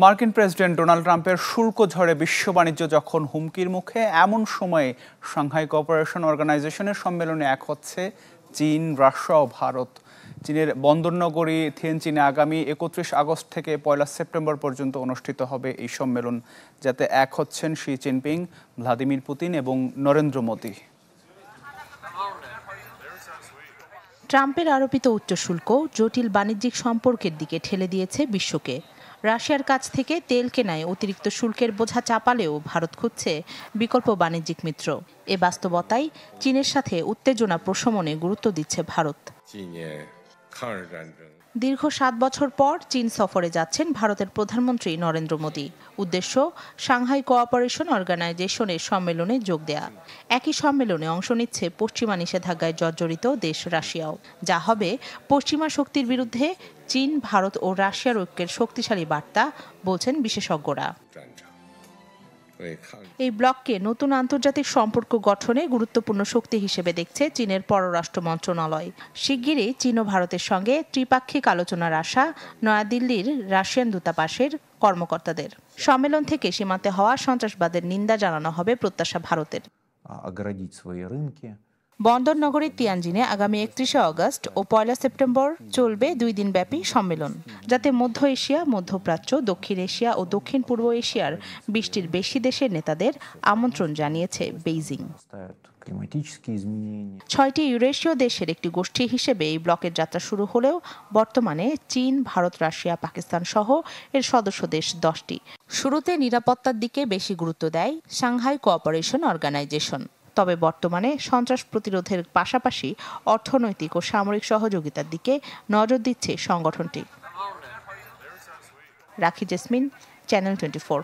মার্কিন president Donald ট্রাম্পের শুল্ক ঝড়ে বিশ্ব বাণিজ্য যখন হুমকির মুখে, এমন সময়ে সাংহাই কোঅপারেশন অর্গানাইজেশনের সম্মেলনে এক হচ্ছে চীন, রাশিয়া ও ভারত। চীনের বন্দরনগরী থিয়েনচিনে আগামী ৩১ আগস্ট থেকে ১ সেপ্টেম্বর পর্যন্ত অনুষ্ঠিত হবে এই সম্মেলন, যাতে এক হচ্ছেন শি জিনপিং, ভ্লাদিমির পুতিন এবং নরেন্দ্র মোদি। ট্রাম্পের আরোপিত উচ্চ শুল্ক জটিল বাণিজ্যিক সম্পর্কের দিকে ঠেলে দিয়েছে বিশ্বকে। রাশিয়ার কাছ থেকে তেল কেনায় অতিরিক্ত শুল্কের বোঝা চাপালেও ভারত খুঁজছে বিকল্প বাণিজ্যিক মিত্র। এ বাস্তবতায় চীনের সাথে উত্তেজনা প্রশমনে গুরুত্ব দিচ্ছে ভারত। দীর্ঘ ৭ বছর পর চীন সফরে যাচ্ছেন ভারতের প্রধানমন্ত্রী নরেন্দ্র মোদি। উদ্দেশ্য সাংহাই কোঅপারেশন অর্গানাইজেশনের সম্মেলনে যোগ দেয়া। একই সম্মেলনে অংশ নিচ্ছে পশ্চিমা নিষেধাজ্ঞায় জর্জরিত দেশ রাশিয়াও, যা হবে পশ্চিমা শক্তির বিরুদ্ধে চীন, ভারত ও রাশিয়ার ঐক্যের শক্তিশালী বার্তা, বলছেন বিশেষজ্ঞরা। এই ব্লককে নতুন আন্তর্জাতিক সম্পর্ক গঠনে গুরুত্বপূর্ণ শক্তি হিসেবে দেখছে চীনের পররাষ্ট্র মন্ত্রণালয়। শিগগিরই চীন ও ভারতের সঙ্গে ত্রিপাক্ষিক আলোচনার আশা নয়াদিল্লির রাশিয়ান দূতাবাসের কর্মকর্তাদের। সম্মেলন থেকে সীমান্তে হওয়া সন্ত্রাসবাদের নিন্দা জানানো হবে প্রত্যাশা ভারতের। বন্দরনগরী তিয়ানজিনে আগামী ৩১ আগস্ট ও ১ সেপ্টেম্বর চলবে ২ দিনব্যাপী সম্মেলন, যাতে মধ্য এশিয়া, মধ্যপ্রাচ্য, দক্ষিণ এশিয়া ও দক্ষিণ পূর্ব এশিয়ার ২০টির বেশি দেশের নেতাদের আমন্ত্রণ জানিয়েছে বেইজিং। ৬টি ইউরেশীয় দেশের একটি গোষ্ঠী হিসেবে এই ব্লকের যাত্রা শুরু হলেও বর্তমানে চীন, ভারত, রাশিয়া, পাকিস্তান সহ এর সদস্য দেশ ১০টি। শুরুতে নিরাপত্তার দিকে বেশি গুরুত্ব দেয় সাংহাই কোঅপারেশন অর্গানাইজেশন। তবে বর্তমানে সন্ত্রাস প্রতিরোধের পাশাপাশি অর্থনৈতিক ও সামরিক সহযোগিতার দিকে নজর দিচ্ছে সংগঠনটি। রাখি জেসমিন, চ্যানেল 24।